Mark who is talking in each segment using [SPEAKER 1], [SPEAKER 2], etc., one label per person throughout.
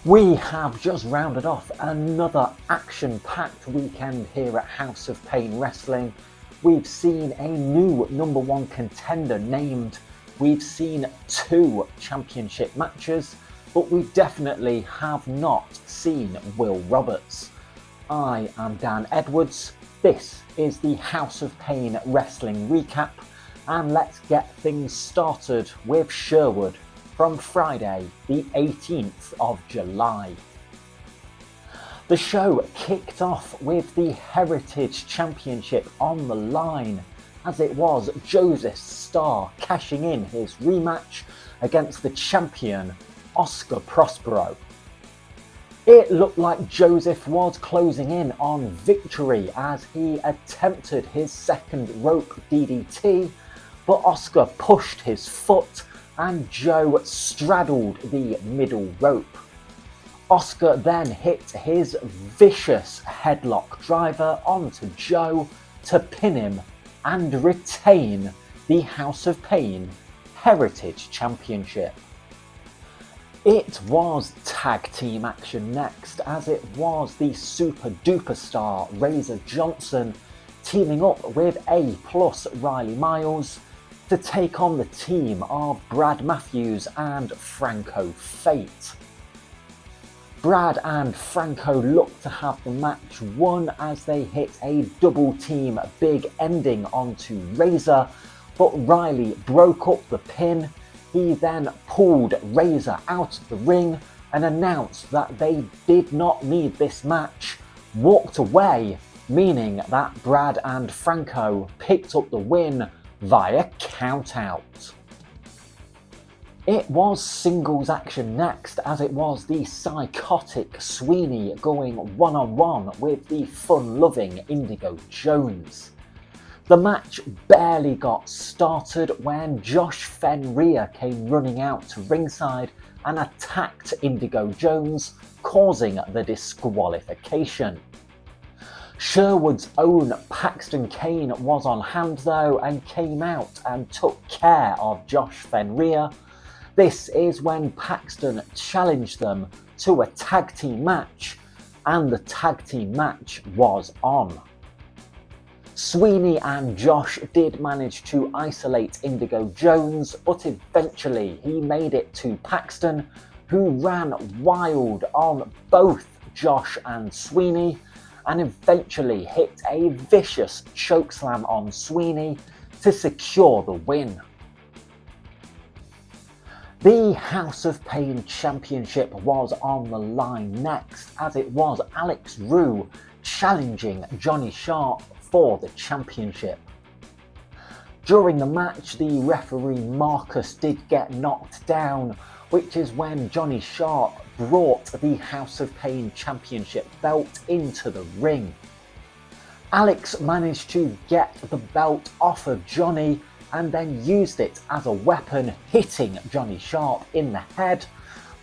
[SPEAKER 1] We have just rounded off another action-packed weekend here at House of Pain Wrestling. We've seen a new number one contender named. We've seen 2 championship matches, but we definitely have not seen Will Roberts. I am Dan Edwards. This is the House of Pain Wrestling recap, and let's get things started with Sherwood from Friday, the 18th of July. The show kicked off with the Heritage Championship on the line, as it was Joseph Starr cashing in his rematch against the champion Oscar Prospero. It looked like Joseph was closing in on victory as he attempted his second rope DDT, but Oscar pushed his foot and Joe straddled the middle rope. Oscar then hit his vicious headlock driver onto Joe to pin him and retain the House of Pain Heritage Championship. It was tag team action next, as it was the super duper star Razor Johnson teaming up with A+ Riley Miles to take on the team of Brad Matthews and Franco Fate. Brad and Franco looked to have the match won as they hit a double team big ending onto Razor, but Riley broke up the pin. He then pulled Razor out of the ring and announced that they did not need this match, walked away, meaning that Brad and Franco picked up the win via countout. It was singles action next, as it was the psychotic Sweeney going one-on-one with the fun-loving Indigo Jones. The match barely got started when Josh Fenrir came running out to ringside and attacked Indigo Jones, causing the disqualification. Sherwood's own Paxton Kane was on hand though and came out and took care of Josh Fenrir. This is when Paxton challenged them to a tag team match, and the tag team match was on. Sweeney and Josh did manage to isolate Indigo Jones, but eventually he made it to Paxton, who ran wild on both Josh and Sweeney, and eventually hit a vicious chokeslam on Sweeney to secure the win. The House of Pain Championship was on the line next, as it was Alex Rue challenging Johnny Sharp for the championship. During the match, the referee Marcus did get knocked down, which is when Johnny Sharp brought the House of Pain Championship belt into the ring. Alex managed to get the belt off of Johnny and then used it as a weapon, hitting Johnny Sharp in the head,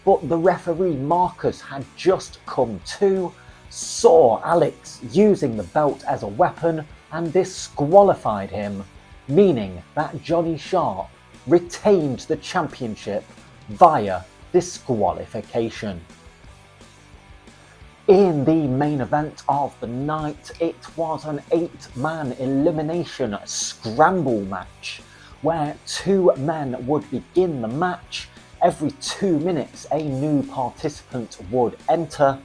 [SPEAKER 1] but the referee Marcus had just come to, saw Alex using the belt as a weapon and disqualified him, meaning that Johnny Sharp retained the championship via disqualification. In the main event of the night, it was an 8-man elimination scramble match, where 2 men would begin the match. Every 2 minutes a new participant would enter,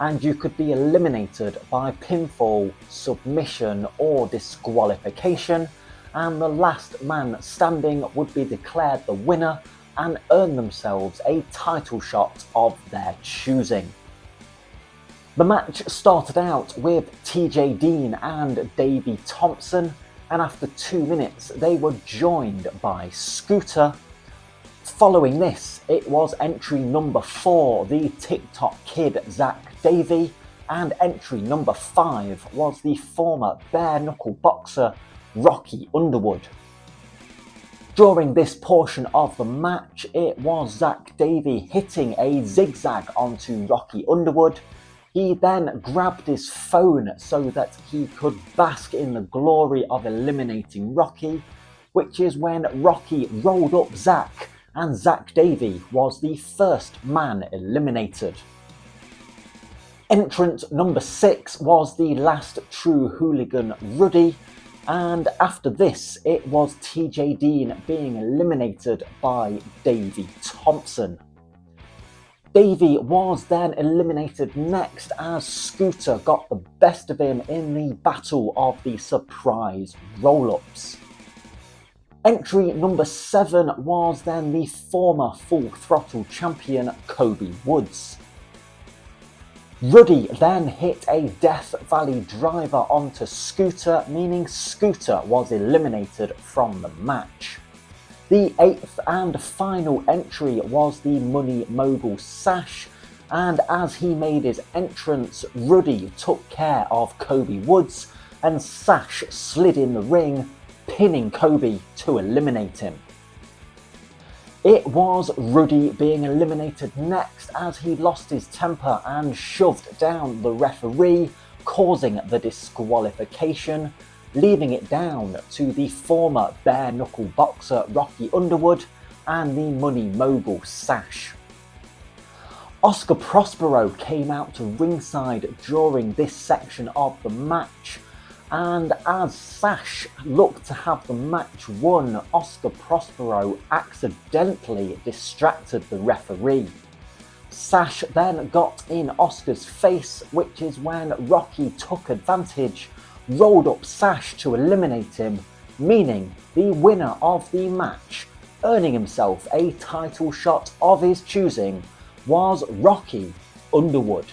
[SPEAKER 1] and you could be eliminated by pinfall, submission or disqualification, and the last man standing would be declared the winner and earn themselves a title shot of their choosing. The match started out with TJ Dean and Davey Thompson, and after 2 minutes they were joined by Scooter. Following this, it was entry number 4, the TikTok kid Zach Davey, and entry number 5 was the former bare knuckle boxer Rocky Underwood. During this portion of the match, it was Zach Davey hitting a zigzag onto Rocky Underwood. He then grabbed his phone so that he could bask in the glory of eliminating Rocky, which is when Rocky rolled up Zach and Zach Davey was the first man eliminated. Entrant number 6 was the last true hooligan Ruddy, and after this it was TJ Dean being eliminated by Davey Thompson. Davey was then eliminated next as Scooter got the best of him in the battle of the surprise roll-ups. Entry number 7 was then the former Full Throttle champion Cobie Woods. Ruddy then hit a Death Valley driver onto Scooter, meaning Scooter was eliminated from the match. The 8th and final entry was the Money Mogul Sash, and as he made his entrance, Ruddy took care of Cobie Woods and Sash slid in the ring, pinning Cobie to eliminate him. It was Ruddy being eliminated next as he lost his temper and shoved down the referee, causing the disqualification, leaving it down to the former bare knuckle boxer Rocky Underwood and the Money Mogul Sash. Oscar Prospero came out to ringside during this section of the match, and as Sash looked to have the match won, Oscar Prospero accidentally distracted the referee. Sash then got in Oscar's face, which is when Rocky took advantage, rolled up Sash to eliminate him, meaning the winner of the match, earning himself a title shot of his choosing, was Rocky Underwood.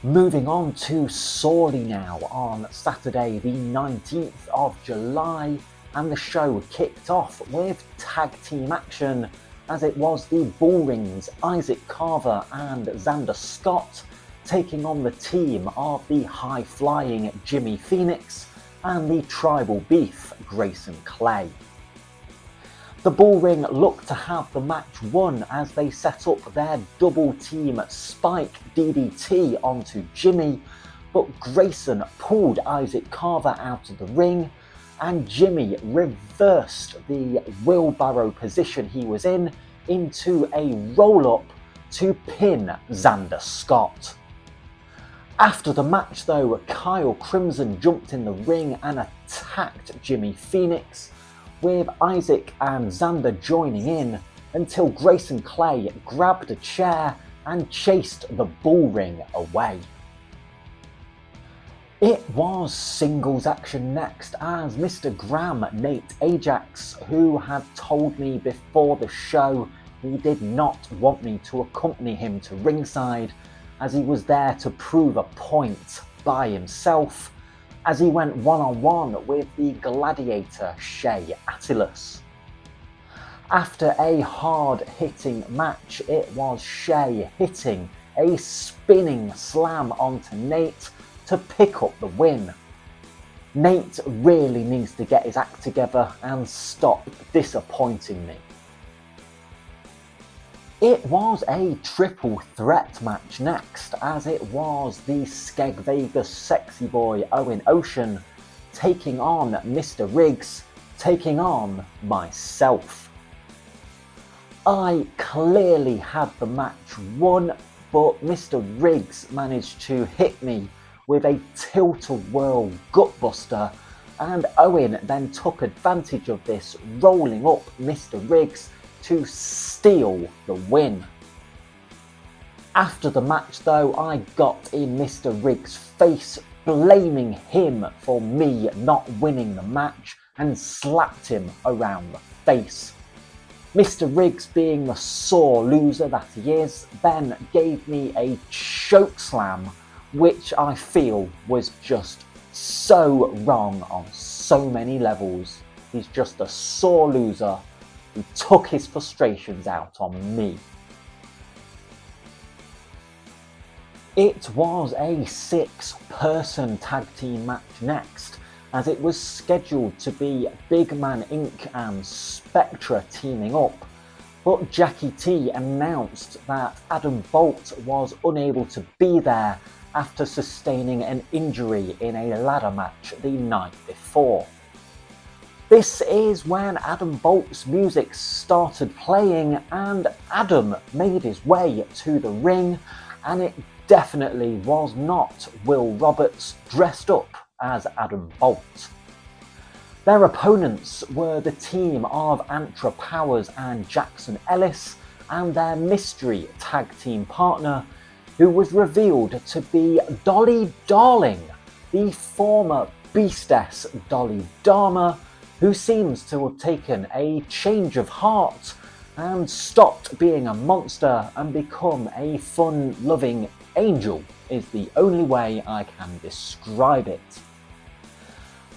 [SPEAKER 1] Moving on to Sawley now on Saturday the 19th of July, and the show kicked off with tag team action as it was the Bullrings Isaac Carver and Xander Scott taking on the team of the high-flying Jimmy Phoenix and the Tribal Beef Grayson Clay. The Bullring looked to have the match won as they set up their double team spike DDT onto Jimmy, but Grayson pulled Isaac Carver out of the ring and Jimmy reversed the wheelbarrow position he was in into a roll-up to pin Xander Scott. After the match though, Kyle Crimson jumped in the ring and attacked Jimmy Phoenix, with Isaac and Xander joining in until Grayson Clay grabbed a chair and chased the Bullring away. It was singles action next as Mr. Graham Nate Ajax, who had told me before the show he did not want me to accompany him to ringside as he was there to prove a point by himself, as he went one-on-one with the gladiator Shea Attilus. After a hard-hitting match, it was Shea hitting a spinning slam onto Nate to pick up the win. Nate really needs to get his act together and stop disappointing me. It was a triple threat match next, as it was the Skeg Vegas sexy boy Owen Ocean taking on Mr. Riggs, taking on myself. I clearly had the match won, but Mr. Riggs managed to hit me with a tilt-a-whirl gutbuster, and Owen then took advantage of this, rolling up Mr. Riggs to steal the win. After the match though, I got in Mr. Riggs' face, blaming him for me not winning the match and slapped him around the face. Mr. Riggs, being the sore loser that he is, then gave me a chokeslam, which I feel was just so wrong on so many levels. He's just a sore loser who took his frustrations out on me. It was a 6-person tag team match next, as it was scheduled to be Big Man Inc. and Spectra teaming up, but Jackie T announced that Adam Bolt was unable to be there after sustaining an injury in a ladder match the night before. This is when Adam Bolt's music started playing and Adam made his way to the ring, and it definitely was not Will Roberts dressed up as Adam Bolt. Their opponents were the team of Antra Powers and Jackson Ellis and their mystery tag team partner, who was revealed to be Dolly Darling, the former Beastess Dolly Dharma, who seems to have taken a change of heart and stopped being a monster and become a fun-loving angel, is the only way I can describe it.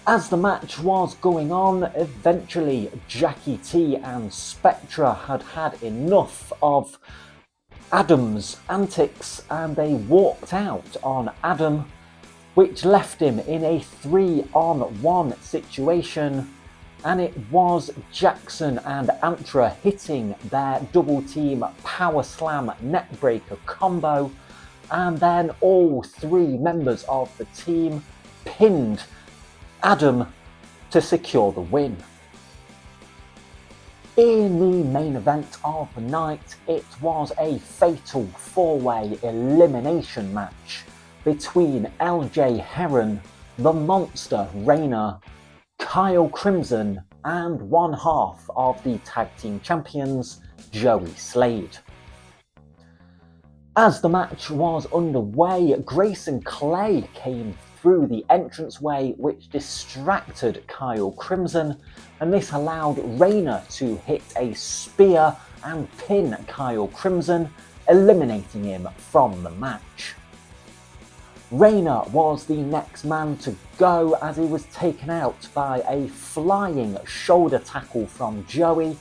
[SPEAKER 1] As the match was going on, eventually Jackie T and Spectra had had enough of Adam's antics and they walked out on Adam, which left him in a 3-on-1 situation, and it was Jackson and Antra hitting their double team power slam neckbreaker combo, and then all three members of the team pinned Adam to secure the win. In the main event of the night, it was a fatal 4-way elimination match between LJ Heron, the Monster Rayner, Kyle Crimson, and one half of the tag team champions, Joey Slade. As the match was underway, Grayson Clay came through the entranceway, which distracted Kyle Crimson, and this allowed Rayner to hit a spear and pin Kyle Crimson, eliminating him from the match. Rayner was the next man to go as he was taken out by a flying shoulder tackle from Joey,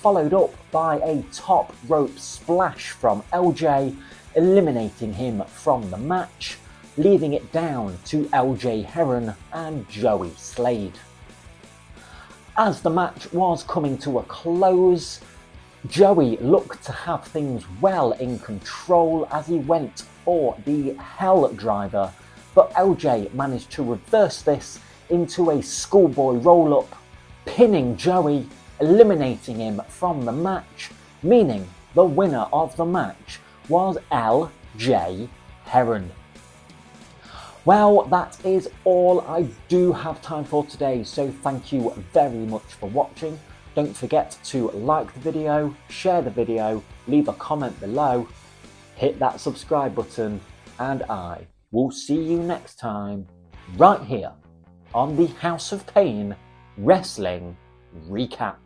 [SPEAKER 1] followed up by a top rope splash from LJ, eliminating him from the match, leaving it down to LJ Heron and Joey Slade. As the match was coming to a close, Joey looked to have things well in control as he went for the Hell Driver, but LJ managed to reverse this into a schoolboy roll-up, pinning Joey, eliminating him from the match, meaning the winner of the match was LJ Heron. Well, that is all I do have time for today, so thank you very much for watching. Don't forget to like the video, share the video, leave a comment below, hit that subscribe button, and I will see you next time, right here on the House of Pain Wrestling Recap.